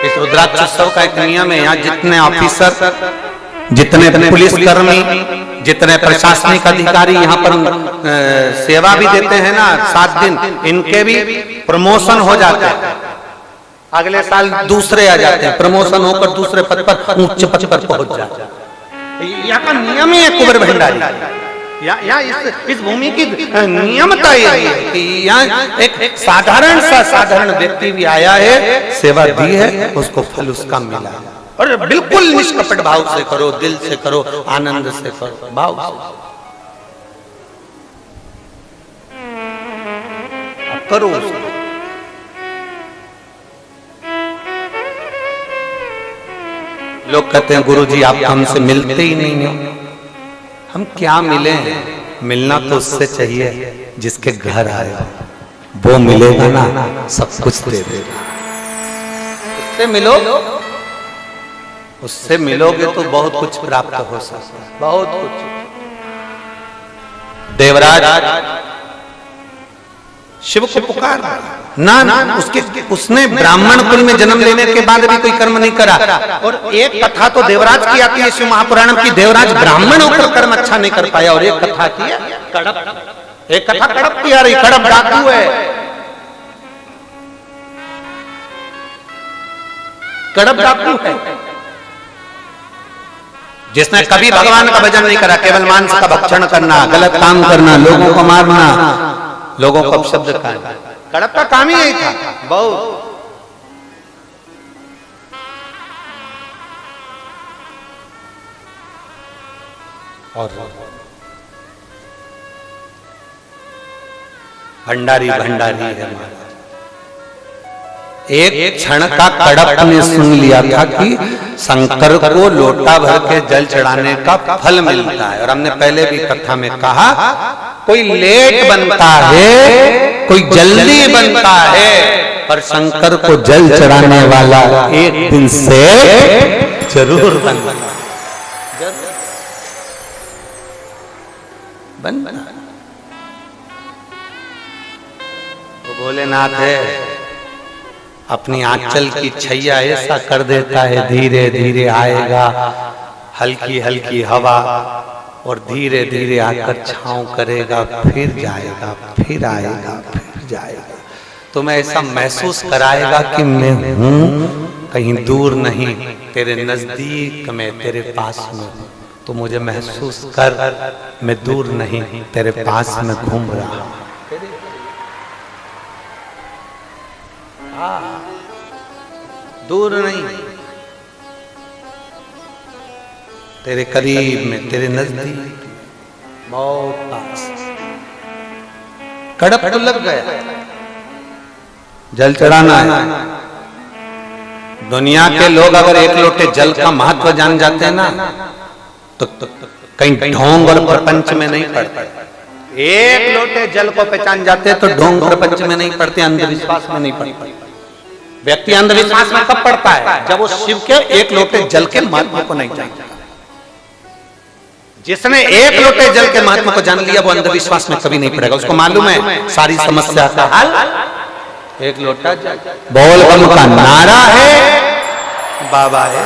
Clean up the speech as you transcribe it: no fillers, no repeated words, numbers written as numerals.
इस रुद्राक्ष उत्सव का एक नियम है, यहाँ जितने ऑफिसर, जितने पुलिस कर्मी, जितने प्रशासनिक अधिकारी यहाँ पर सेवा भी देते हैं ना 7 दिन, इनके भी प्रमोशन हो जाते हैं, अगले साल दूसरे आ जाते हैं, प्रमोशन होकर दूसरे पद पर उच्च पद पर पहुंच जाते हैं। यहाँ का नियम ही है कुंवर भंडारी, यहाँ इस भूमि की नियमता ये है कि यहाँ एक साधारण व्यक्ति भी आया है, सेवा दी है, उसको फल उसका मिला, और बिल्कुल निष्कपट भाव से करो, दिल से करो, आनंद से करो, भाव से करो। लोग कहते हैं गुरुजी आप हमसे मिलते ही नहीं हो। हम क्या मिले? मिलना तो उससे चाहिए जिसके घर आए, वो मिलेगा ना, सब कुछ दे देगा। उससे मिलो, उससे मिलोगे तो बहुत कुछ प्राप्त हो सकता है, बहुत कुछ। देवराज शिव को पुकार ना, उसने ब्राह्मण कुल में जन्म लेने के बाद भी कोई कर्म नहीं करा। और एक कथा तो देवराज की आती है शिव महापुराण की, देवराज ब्राह्मण होकर कर्म अच्छा नहीं कर पाया। और एक कथा की है कड़प, एक कथा कड़प की आ रही, कड़प डाकू है, कड़प डाकू है, जिसने कभी भगवान का भजन नहीं करा, केवल मांस का भक्षण करना, गलत काम करना, लोगों को मारना, लोगों को अपशब्द कहना। कड़प का काम ही यही था बहुत। और भंडारी भंडारी है। एक क्षण का कड़प ने सुन लिया था कि शंकर को लोटा भर के जल चढ़ाने का फल मिलता है। और हमने पहले भी कथा में कहा, कोई लेट बनता है, कोई जल्दी बनता है, पर शंकर को जल चढ़ाने वाला एक दिन से जरूर बनता बनता। वो भोलेनाथ है, अपनी आंचल की छैया ऐसा कर देता है, धीरे धीरे आएगा, हल्की हल्की हवा, और धीरे धीरे आकर छांव करेगा, फिर जाएगा, फिर आएगा, फिर जाएगा। तुम्हें ऐसा महसूस कराएगा कि मैं हूं, कहीं दूर नहीं, तेरे नजदीक में, तेरे पास में। तो मुझे महसूस कर, मैं दूर नहीं, तेरे पास में घूम रहा हूं। दूर नहीं, तेरे करीब में, तेरे नजदीक, बहुत पास। कड़प तो लग गया, जल चढ़ाना है। दुनिया के लोग अगर एक लोटे जल का महत्व जान जाते हैं ना, तो कहीं ढोंग और प्रपंच में नहीं पड़ते। एक लोटे जल को पहचान जाते तो ढोंग प्रपंच में नहीं पड़ते, अंधविश्वास में नहीं पड़ते। व्यक्ति अंधविश्वास में कब पड़ता है? जब वो शिव के एक लोटे जल के महत्व को नहीं जानता। जिसने एक लोटे जल के महत्व को जान लिया, वो अंधविश्वास में कभी नहीं पड़ेगा। उसको मालूम है सारी समस्या का हल एक लोटा जल। बोल बम का नारा है, बाबा है।